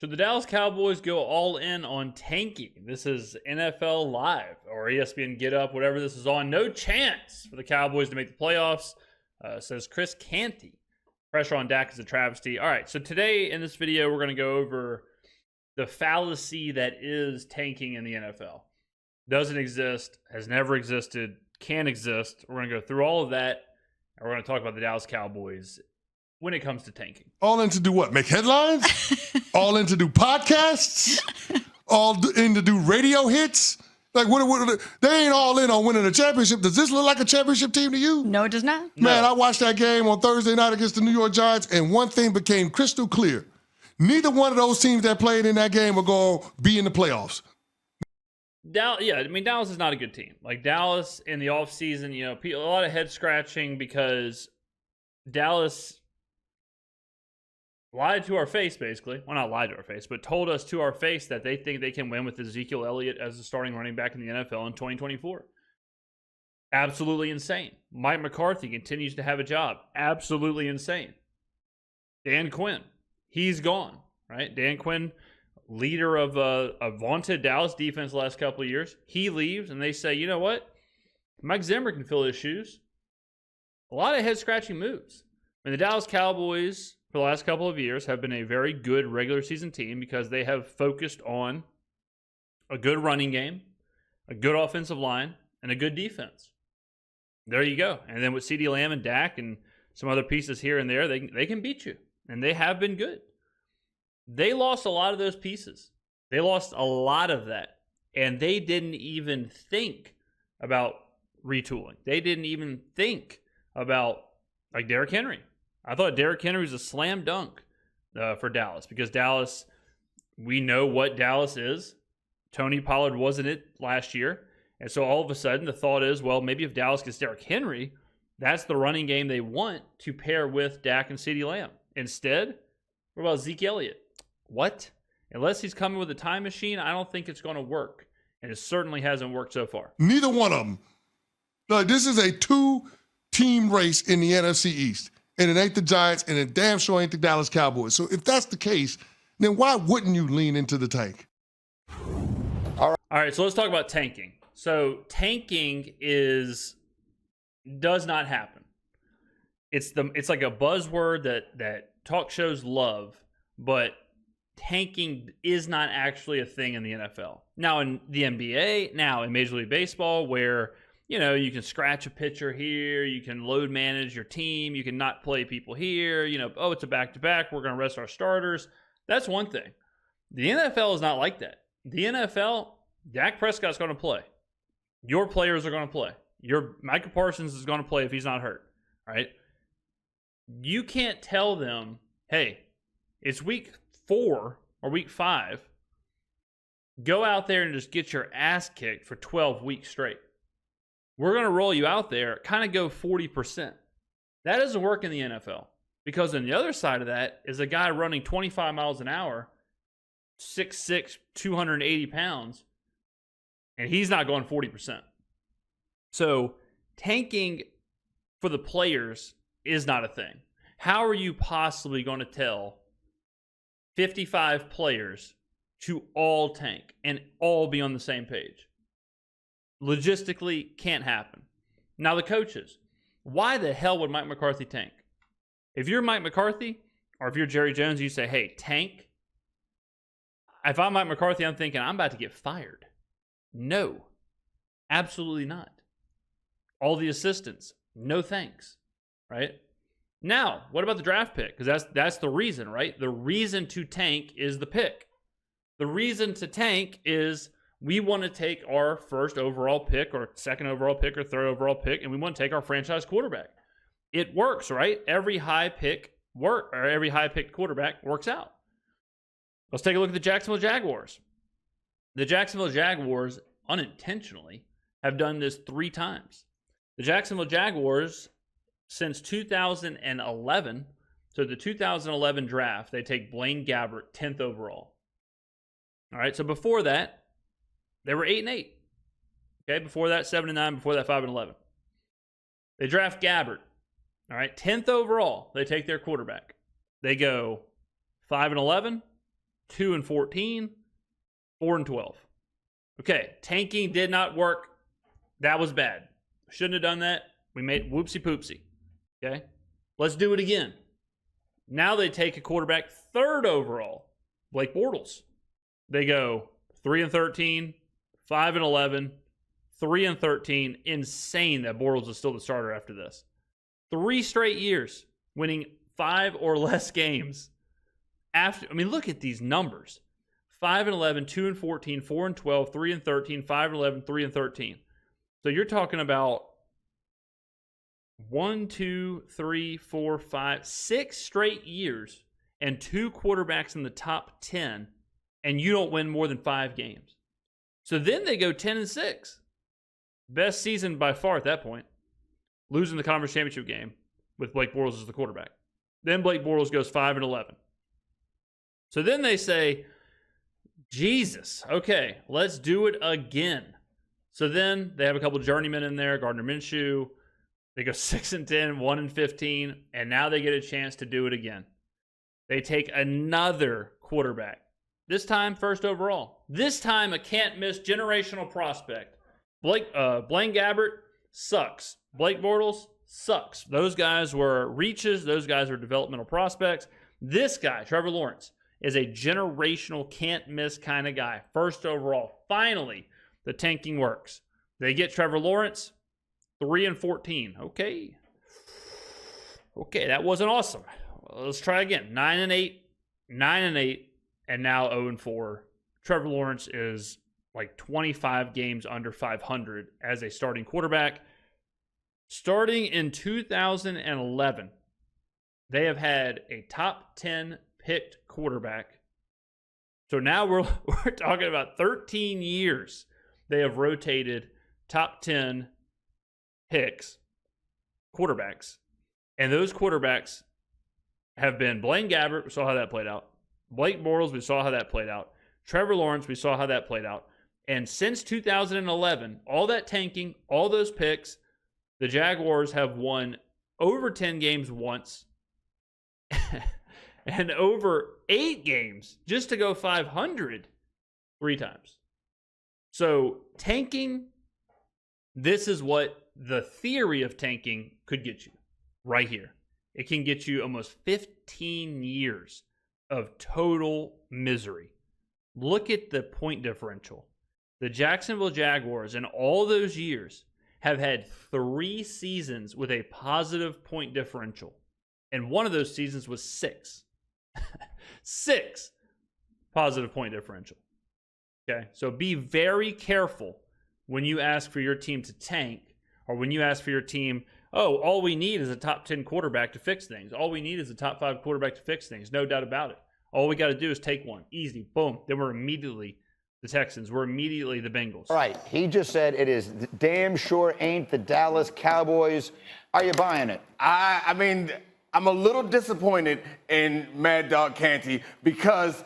Should the Dallas Cowboys go all in on tanking? This is NFL Live or ESPN Get Up, whatever this is on. No chance for the Cowboys to make the playoffs, says Chris Canty. Pressure on Dak is a travesty. All right, so today in this video, we're going to go over the fallacy that is tanking in the NFL. Doesn't exist, has never existed, can't exist. We're going to go through all of that, and we're going to talk about the Dallas Cowboys when it comes to tanking. All in to do what? Make headlines? All in to do podcasts? All in to do radio hits? Like, what, they ain't all in on winning a championship. Does this look like a championship team to you? No, it does not. Man, No. I watched that game on Thursday night against the New York Giants, and one thing became crystal clear. Neither one of those teams that played in that game are going to be in the playoffs. Dallas is not a good team. Like, Dallas in the offseason, a lot of head scratching because Dallas lied to our face, basically. Well, not lied to our face, but told us to our face that they think they can win with Ezekiel Elliott as the starting running back in the NFL in 2024. Absolutely insane. Mike McCarthy continues to have a job. Absolutely insane. Dan Quinn, he's gone, right? Dan Quinn, leader of a vaunted Dallas defense the last couple of years. He leaves, and they say, you know what? Mike Zimmer can fill his shoes. A lot of head-scratching moves. And the Dallas Cowboys, for the last couple of years, have been a very good regular season team because they have focused on a good running game, a good offensive line, and a good defense. There you go. And then with CeeDee Lamb and Dak and some other pieces here and there, they can beat you. And they have been good. They lost a lot of those pieces. They lost a lot of that. And they didn't even think about retooling. They didn't even think about, like, Derrick Henry. I thought Derrick Henry was a slam dunk for Dallas because Dallas, we know what Dallas is. Tony Pollard wasn't it last year. And so all of a sudden the thought is, well, maybe if Dallas gets Derrick Henry, that's the running game they want to pair with Dak and CeeDee Lamb. Instead, what about Zeke Elliott? What? Unless he's coming with a time machine, I don't think it's going to work. And it certainly hasn't worked so far. Neither one of them. Like, this is a two-team race in the NFC East. And it ain't the Giants, and it damn sure ain't the Dallas Cowboys. So if that's the case, then why wouldn't you lean into the tank? All right, so let's talk about tanking. So tanking does not happen. It's like a buzzword that talk shows love, but tanking is not actually a thing in the NFL. Now in the NBA, now in Major League Baseball, where you can scratch a pitcher here, you can load manage your team, you can not play people here, it's a back-to-back, we're going to rest our starters. That's one thing. The NFL is not like that. The NFL, Dak Prescott's going to play. Your players are going to play. Your Micah Parsons is going to play if he's not hurt, right? You can't tell them, hey, it's week 4 or week 5. Go out there and just get your ass kicked for 12 weeks straight. We're going to roll you out there, kind of go 40%. That doesn't work in the NFL because on the other side of that is a guy running 25 miles an hour, 6'6", 280 pounds, and he's not going 40%. So tanking for the players is not a thing. How are you possibly going to tell 55 players to all tank and all be on the same page? Logistically, can't happen. Now, the coaches. Why the hell would Mike McCarthy tank? If you're Mike McCarthy, or if you're Jerry Jones, you say, hey, tank. If I'm Mike McCarthy, I'm thinking, I'm about to get fired. No, absolutely not. All the assistants, no thanks, right? Now, what about the draft pick? Because that's the reason, right? The reason to tank is the pick. The reason to tank is we want to take our first overall pick or second overall pick or third overall pick, and we want to take our franchise quarterback. It works, right? Every high picked quarterback works out. Let's take a look at the Jacksonville Jaguars. The Jacksonville Jaguars unintentionally have done this 3 times. The Jacksonville Jaguars, since 2011, so the 2011 draft, they take Blaine Gabbert 10th overall. All right, so before that, they were 8-8. Okay, before that, 7-9. Before that, 5-11. They draft Gabbert. All right, 10th overall. They take their quarterback. They go 5-11, 2-14, 4-12. Okay, tanking did not work. That was bad. Shouldn't have done that. We made whoopsie poopsie. Okay, let's do it again. Now they take a quarterback 3rd overall, Blake Bortles. They go 3-13, 5-11, 3-13. Insane that Bortles is still the starter after this. 3 straight years winning 5 or less games. Look at these numbers. 5-11, 2-14, 4-12, 3-13, 5-11, 3-13. So you're talking about 1, 2, 3, 4, 5, 6 straight years and 2 quarterbacks in the top 10, and you don't win more than 5 games. So then they go 10-6. Best season by far at that point. Losing the conference championship game with Blake Bortles as the quarterback. Then Blake Bortles goes 5-11. So then they say, Jesus, okay, let's do it again. So then they have a couple of journeymen in there, Gardner Minshew. They go 6-10, 1-15, and now they get a chance to do it again. They take another quarterback. This time, 1st overall. This time, a can't-miss generational prospect. Blaine Gabbert sucks. Blake Bortles sucks. Those guys were reaches. Those guys were developmental prospects. This guy, Trevor Lawrence, is a generational can't-miss kind of guy. 1st overall. Finally, the tanking works. They get Trevor Lawrence, 3-14. Okay, that wasn't awesome. Let's try again. 9-8, 9-8, and now 0-4. Trevor Lawrence is like 25 games under 500 as a starting quarterback. Starting in 2011, they have had a top 10 picked quarterback. So now we're talking about 13 years. They have rotated top 10 picks, quarterbacks. And those quarterbacks have been Blaine Gabbert. We saw how that played out. Blake Bortles, we saw how that played out. Trevor Lawrence, we saw how that played out. And since 2011, all that tanking, all those picks, the Jaguars have won over 10 games once and over 8 games just to go 500 3 times. So tanking, this is what the theory of tanking could get you right here. It can get you almost 15 years of total misery. Look at the point differential. The Jacksonville Jaguars in all those years have had 3 seasons with a positive point differential. And one of those seasons was 6. 6 positive point differential. Okay, so be very careful when you ask for your team to tank, or when you ask for your team, oh, all we need is a top 10 quarterback to fix things. All we need is a top 5 quarterback to fix things. No doubt about it. All we got to do is take one. Easy. Boom. Then we're immediately the Texans. We're immediately the Bengals. All right. He just said it is damn sure ain't the Dallas Cowboys. Are you buying it? I mean, I'm a little disappointed in Mad Dog Canty because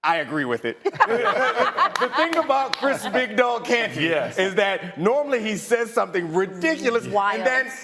I agree with it. The thing about Chris Big Dog Canty is that normally he says something ridiculous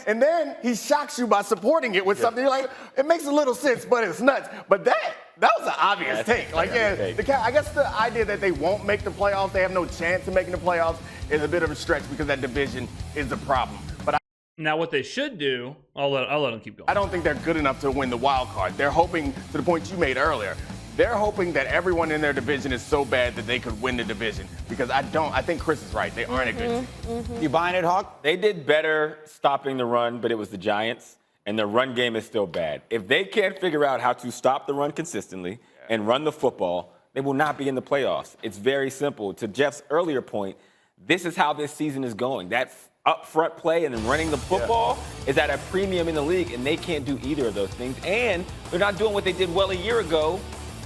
and then he shocks you by supporting it with something. You're like, it makes a little sense, but it's nuts. But that was an obvious take. Like, I guess the idea that they won't make the playoffs, they have no chance of making the playoffs, is a bit of a stretch because that division is a problem. But now what they should do, I'll let them keep going. I don't think they're good enough to win the wild card. They're hoping, to the point you made earlier, they're hoping that everyone in their division is so bad that they could win the division. Because I think Chris is right. They aren't a good team. You buying it, Hawk? They did better stopping the run, but it was the Giants, and their run game is still bad. If they can't figure out how to stop the run consistently and run the football, they will not be in the playoffs. It's very simple. To Jeff's earlier point, this is how this season is going. That up-front play and then running the football is at a premium in the league, and they can't do either of those things. And they're not doing what they did well a year ago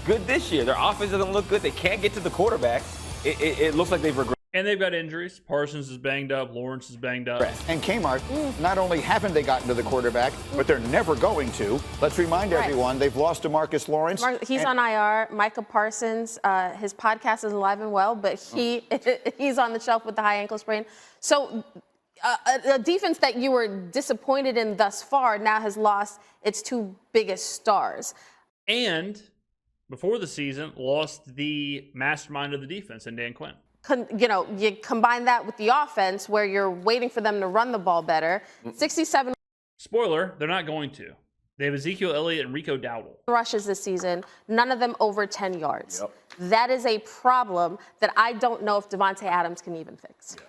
good this year. Their offense doesn't look good. They can't get to the quarterback. It looks like they've regressed. And they've got injuries. Parsons is banged up. Lawrence is banged up. And Kmart, not only haven't they gotten to the quarterback, but they're never going to. Let's remind everyone, they've lost to Marcus Lawrence. He's on IR. Micah Parsons, his podcast is alive and well, but he's on the shelf with the high ankle sprain. So a defense that you were disappointed in thus far now has lost its 2 biggest stars. And before the season, lost the mastermind of the defense in Dan Quinn. You combine that with the offense where you're waiting for them to run the ball better. 67 Spoiler, they're not going to. They have Ezekiel Elliott and Rico Dowdle. rushes this season, none of them over 10 yards. Yep. That is a problem that I don't know if Devontae Adams can even fix. Yeah.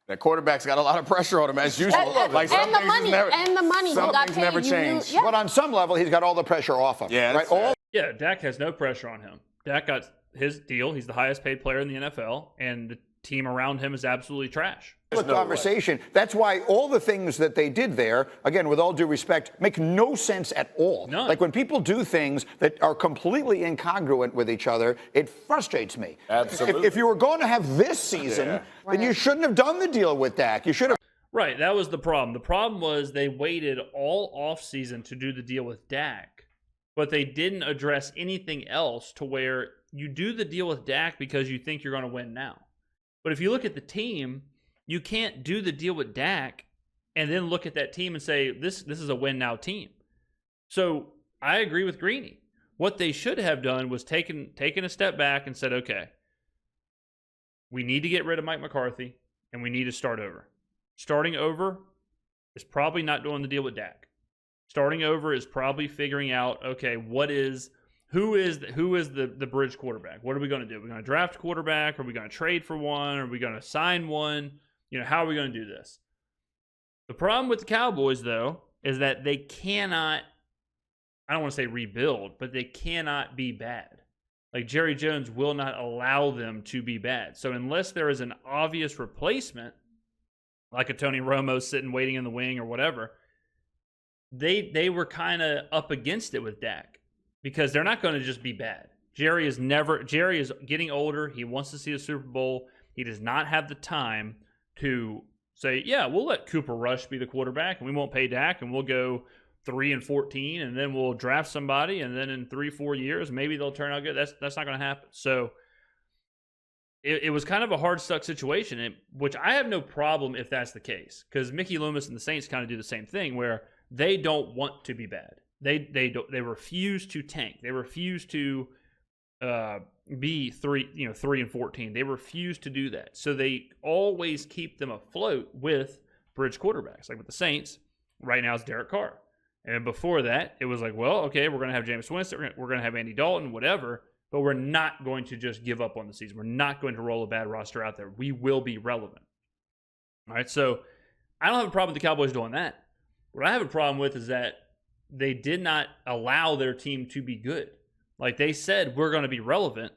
That quarterback's got a lot of pressure on him, as usual. And the money. Some He got things paid. never You change. knew- yeah. But on some level, he's got all the pressure off him. Yeah, right. that's Yeah, Dak has no pressure on him. Dak got his deal. He's the highest paid player in the NFL, and the team around him is absolutely trash. The conversation. That's why all the things that they did there, again, with all due respect, make no sense at all. None. Like when people do things that are completely incongruent with each other, it frustrates me. Absolutely. If you were going to have this season, then you shouldn't have done the deal with Dak. You should have. Right, that was the problem. The problem was they waited all offseason to do the deal with Dak, but they didn't address anything else to where you do the deal with Dak because you think you're going to win now. But if you look at the team, you can't do the deal with Dak and then look at that team and say, this is a win-now team. So I agree with Greeny. What they should have done was taken a step back and said, okay, we need to get rid of Mike McCarthy, and we need to start over. Starting over is probably not doing the deal with Dak. Starting over is probably figuring out, okay, who is the bridge quarterback? What are we going to do? Are we going to draft a quarterback? Are we going to trade for one? Are we going to sign one? How are we going to do this? The problem with the Cowboys, though, is that they cannot, I don't want to say rebuild, but they cannot be bad. Like Jerry Jones will not allow them to be bad. So unless there is an obvious replacement, like a Tony Romo sitting waiting in the wing or whatever, they were kind of up against it with Dak because they're not going to just be bad. Jerry is getting older. He wants to see a Super Bowl. He does not have the time to say, yeah, we'll let Cooper Rush be the quarterback and we won't pay Dak and we'll go 3-14 and then we'll draft somebody and then in 3-4 years maybe they'll turn out good. That's not going to happen. So it was kind of a hard stuck situation, which I have no problem if that's the case, because Mickey Loomis and the Saints kind of do the same thing where they don't want to be bad. They refuse to tank. They refuse to be 3-14. They refuse to do that. So they always keep them afloat with bridge quarterbacks. Like with the Saints, right now it's Derek Carr. And before that, it was like, well, okay, we're going to have Jameis Winston, we're going to have Andy Dalton, whatever, but we're not going to just give up on the season. We're not going to roll a bad roster out there. We will be relevant. All right, so I don't have a problem with the Cowboys doing that. What I have a problem with is that they did not allow their team to be good. Like they said, we're going to be relevant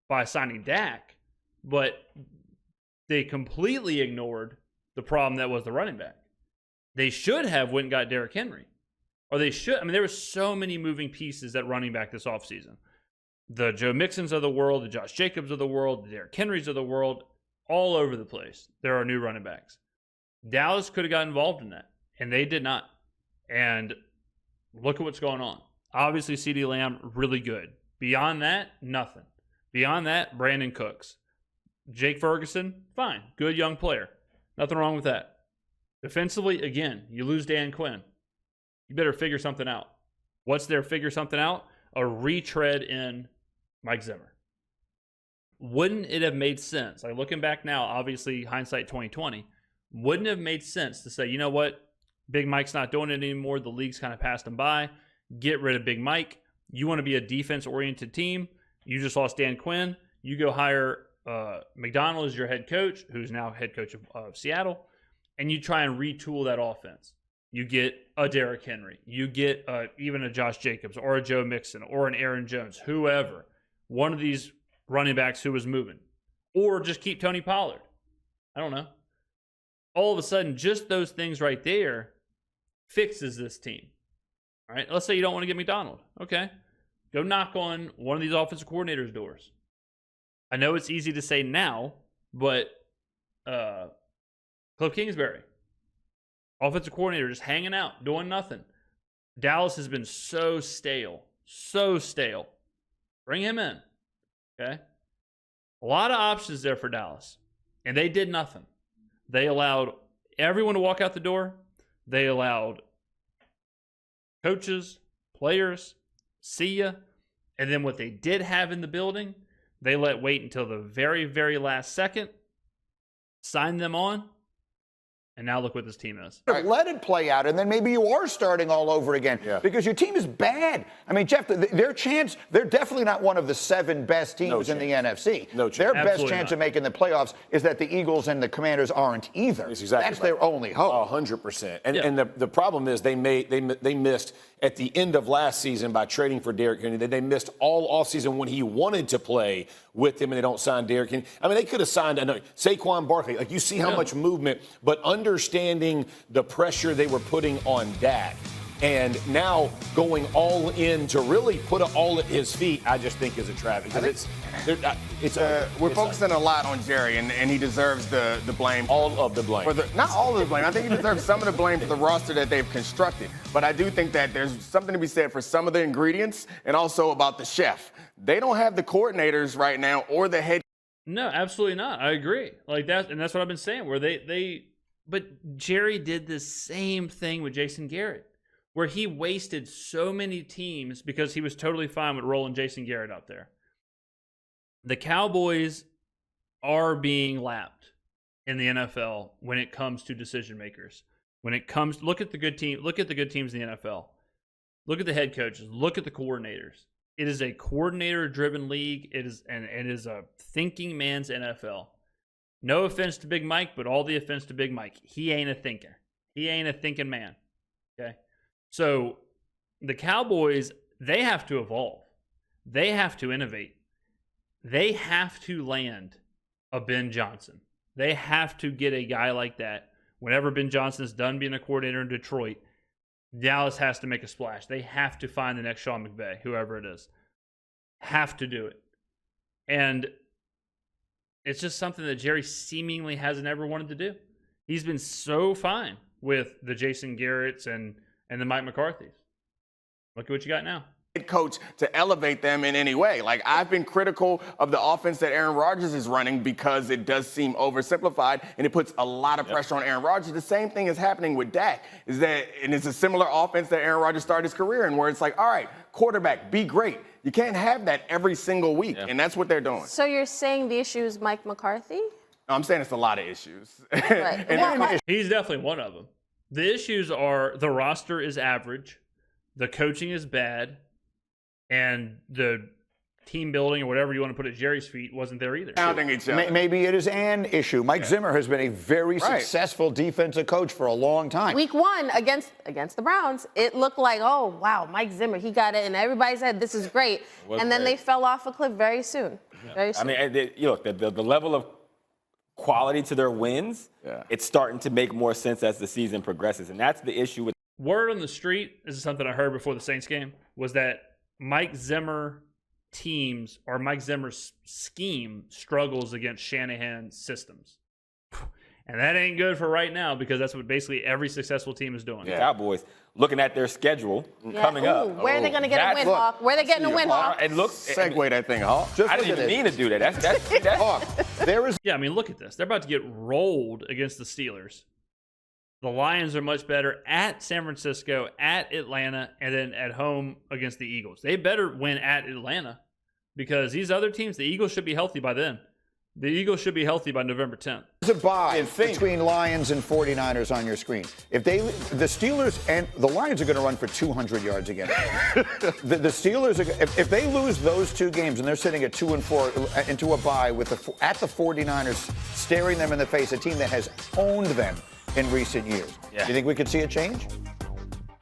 by signing Dak, but they completely ignored the problem that was the running back. They should have went and got Derrick Henry. Or they should. I mean, there were so many moving pieces at running back this offseason. The Joe Mixons of the world, the Josh Jacobs of the world, the Derrick Henrys of the world, all over the place. There are new running backs. Dallas could have got involved in that, and they did not. And look at what's going on. Obviously, CeeDee Lamb, really good. Beyond that, nothing. Beyond that, Brandon Cooks. Jake Ferguson, fine. Good young player. Nothing wrong with that. Defensively, again, you lose Dan Quinn. You better figure something out. What's their figure something out? A retread in Mike Zimmer. Wouldn't it have made sense? Like looking back now, obviously hindsight 2020, wouldn't it have made sense to say, you know what? Big Mike's not doing it anymore. The league's kind of passed him by. Get rid of Big Mike. You want to be a defense-oriented team. You just lost Dan Quinn. You go hire McDonald as your head coach, who's now head coach of Seattle, and you try and retool that offense. You get a Derrick Henry. You get even a Josh Jacobs or a Joe Mixon or an Aaron Jones, whoever. One of these running backs who was moving. Or just keep Tony Pollard. I don't know. All of a sudden, just those things right there fixes this team. All right, let's say you don't want to get McDonald. Okay, go knock on one of these offensive coordinators' doors. I know it's easy to say now, but Cliff Kingsbury, offensive coordinator, just hanging out, doing nothing. Dallas has been so stale. Bring him in. Okay? A lot of options there for Dallas. And they did nothing. They allowed everyone to walk out the door. They allowed coaches, players, see ya. And then what they did have in the building, they let wait until the very, very last second, signed them on, and now look what this team is. Let it play out, and then maybe you are starting all over again because your team is bad. I mean, Jeff, their chance, they're definitely not one of the 7 best teams in the NFC. No chance. Their best Absolutely chance not. of making the playoffs is that the Eagles and the Commanders aren't either. That's exactly That's right. their only hope. 100%. And the problem is they missed at the end of last season by trading for Derrick Henry. They missed all offseason when he wanted to play with him, and they don't sign Derrick Henry. I mean, they could have signed Saquon Barkley. Like, you see how much movement, but understanding the pressure they were putting on Dak, and now going all in to really put it all at his feet, I just think is a travesty. We're focusing a lot on Jerry, and he deserves the blame. All of the blame. Not all of the blame. I think he deserves some of the blame for the roster that they've constructed. But I do think that there's something to be said for some of the ingredients and also about the chef. They don't have the coordinators right now or the head. No, absolutely not. I agree. Like that, and that's what I've been saying. Where but Jerry did the same thing with Jason Garrett, where he wasted so many teams because he was totally fine with rolling Jason Garrett out there. The Cowboys are being lapped in the NFL when it comes to decision makers. When it comes, look at the good teams in the NFL. Look at the head coaches. Look at the coordinators. It is a coordinator-driven league. It is a thinking man's NFL. No offense to Big Mike, but all the offense to Big Mike. He ain't a thinker. He ain't a thinking man. Okay? So the Cowboys, they have to evolve. They have to innovate. They have to land a Ben Johnson. They have to get a guy like that. Whenever Ben Johnson is done being a coordinator in Detroit, Dallas has to make a splash. They have to find the next Sean McVay, whoever it is. Have to do it. And it's just something that Jerry seemingly hasn't ever wanted to do. He's been so fine with the Jason Garretts and the Mike McCarthys. Look at what you got now. Coach to elevate them in any way. Like, I've been critical of the offense that Aaron Rodgers is running because it does seem oversimplified and it puts a lot of pressure on Aaron Rodgers. The same thing is happening with Dak, and it's a similar offense that Aaron Rodgers started his career in, where it's like, all right, quarterback, be great. You can't have that every single week, and that's what they're doing. So you're saying the issue is Mike McCarthy? No, I'm saying it's a lot of issues. Right. He's definitely one of them. The issues are the roster is average, the coaching is bad, and the team building or whatever you want to put at Jerry's feet wasn't there either. Pounding each other. Maybe it is an issue. Mike Zimmer has been a very successful defensive coach for a long time. Week 1 against the Browns, it looked like, oh, wow, Mike Zimmer, he got it, and everybody said this is great. And then they fell off a cliff very soon. Very soon. I mean, look, the level of quality to their wins, it's starting to make more sense as the season progresses. And that's the issue with. Word on the street, this is something I heard before the Saints game, was that Mike Zimmer teams or Mike Zimmer's scheme struggles against Shanahan's systems. And that ain't good for right now because that's what basically every successful team is doing. Cowboys looking at their schedule coming up. Where are they going to get a win, Hawk? Where are they getting a win, Hawk? And look, segue that thing, Hawk. Just I didn't even mean to do that. That's Hawk, there is Yeah, I mean, look at this. They're about to get rolled against the Steelers. The Lions are much better at San Francisco, at Atlanta, and then at home against the Eagles. They better win at Atlanta because these other teams, the Eagles should be healthy by then. The Eagles should be healthy by November 10th. a bye between Lions and 49ers on your screen. If the Steelers and the Lions are going to run for 200 yards again. the Steelers, if they lose those two games and they're sitting at 2-4 into a bye with at the 49ers staring them in the face, a team that has owned them in recent years. Yeah. Do you think we could see a change?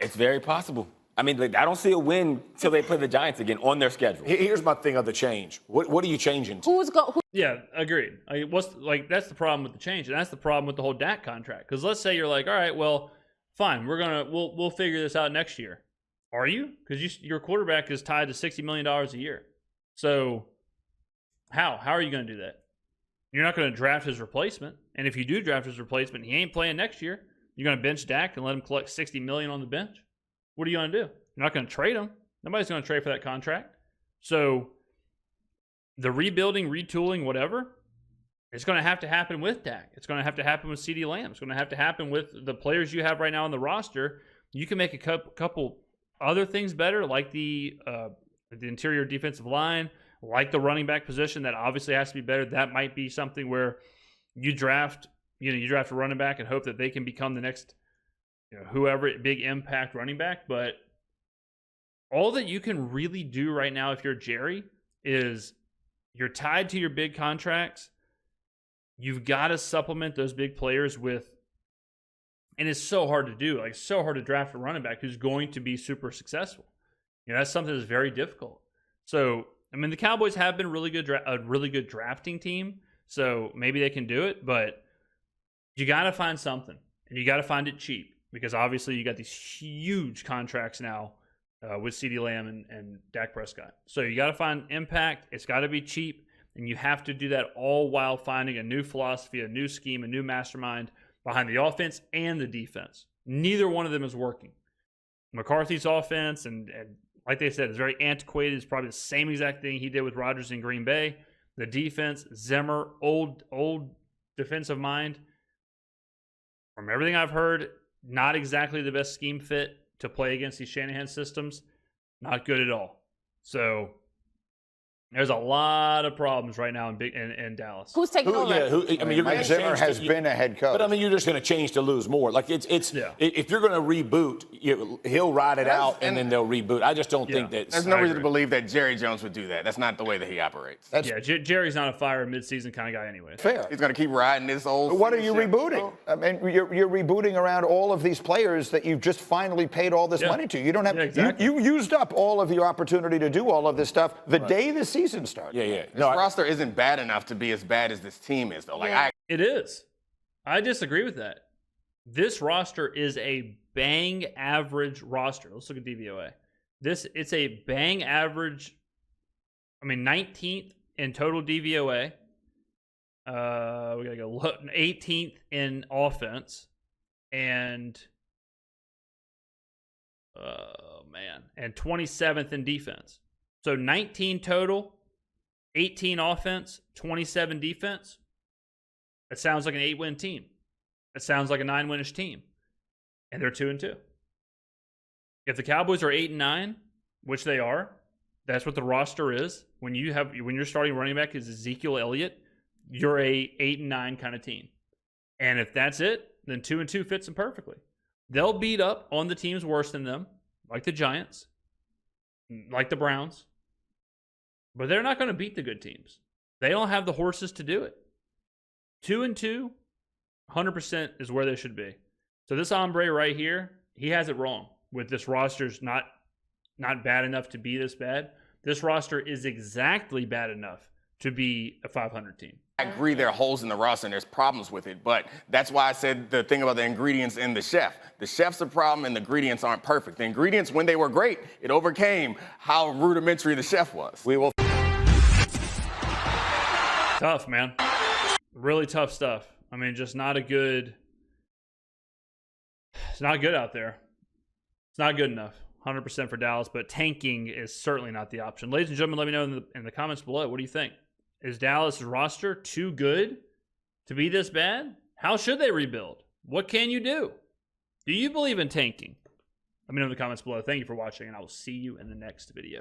It's very possible. I mean, I don't see a win till they play the Giants again on their schedule. Here's my thing of the change. What are you changing to? Yeah, agreed. That's the problem with the change, and that's the problem with the whole Dak contract. Because let's say you're like, all right, well, fine, we'll figure this out next year. Are you? Because your quarterback is tied to $60 million a year. So how are you going to do that? You're not going to draft his replacement, and if you do draft his replacement, he ain't playing next year. You're going to bench Dak and let him collect $60 million on the bench. What are you going to do? You're not going to trade him. Nobody's going to trade for that contract. So the rebuilding, retooling, whatever, it's going to have to happen with Dak. It's going to have to happen with CeeDee Lamb. It's going to have to happen with the players you have right now on the roster. You can make a couple other things better, like the The interior defensive line, like the running back position, that obviously has to be better. That might be something where you draft a running back and hope that they can become the next, whoever, big impact running back. But all that you can really do right now, if you're Jerry, is you're tied to your big contracts. You've got to supplement those big players with, and it's so hard to do. Like, it's so hard to draft a running back who's going to be super successful. That's something that's very difficult. So, I mean, the Cowboys have been a really good drafting team, so maybe they can do it, but you got to find something, and you got to find it cheap, because obviously you got these huge contracts now with CeeDee Lamb and Dak Prescott. So you got to find impact. It's got to be cheap, and you have to do that all while finding a new philosophy, a new scheme, a new mastermind behind the offense and the defense. Neither one of them is working. McCarthy's offense, and like they said, it's very antiquated. It's probably the same exact thing he did with Rodgers in Green Bay. The defense, Zimmer, old defensive mind. From everything I've heard, not exactly the best scheme fit to play against these Shanahan systems. Not good at all. So there's a lot of problems right now in Dallas. Who's taking over? I mean, you're Mike going to Zimmer has been a head coach. But I mean, you're just going to change to lose more. Like if you're going to reboot, he'll ride it out and then they'll reboot. I just don't think that. There's no reason to believe that Jerry Jones would do that. That's not the way that he operates. Jerry's not a fire midseason kind of guy anyway. Fair. He's going to keep riding this old. But what are you rebooting? I mean, you're rebooting around all of these players that you've just finally paid all this money to. You don't have. Exactly. You used up all of your opportunity to do all of this stuff the day the season started. This roster isn't bad enough to be as bad as this team is, though. It is. I disagree with that. This roster is a bang average roster. Let's look at DVOA. It's a bang average. I mean, 19th in total DVOA. We gotta go look. 18th in offense, and and 27th in defense. So 19 total. 18 offense, 27 defense. That sounds like an 8-win team. That sounds like a 9-winish team. And they're 2-2. If the Cowboys are 8-9, which they are, that's what the roster is. When your starting running back is Ezekiel Elliott, you're a 8-9 kind of team. And if that's it, then 2-2 fits them perfectly. They'll beat up on the teams worse than them, like the Giants, like the Browns. But they're not going to beat the good teams. They don't have the horses to do it. 2-2, 100% is where they should be. So this hombre right here, he has it wrong with this roster's not bad enough to be this bad. This roster is exactly bad enough to be a 500 team. I agree there are holes in the roster and there's problems with it, but that's why I said the thing about the ingredients in the chef. The chef's a problem and the ingredients aren't perfect. The ingredients, when they were great, it overcame how rudimentary the chef was. We will. Tough, man. Really tough stuff. I mean, just not a good. It's not good out there. It's not good enough. 100% for Dallas, but tanking is certainly not the option. Ladies and gentlemen, let me know in the comments below. What do you think? Is Dallas' roster too good to be this bad? How should they rebuild? What can you do? Do you believe in tanking? Let me know in the comments below. Thank you for watching, and I will see you in the next video.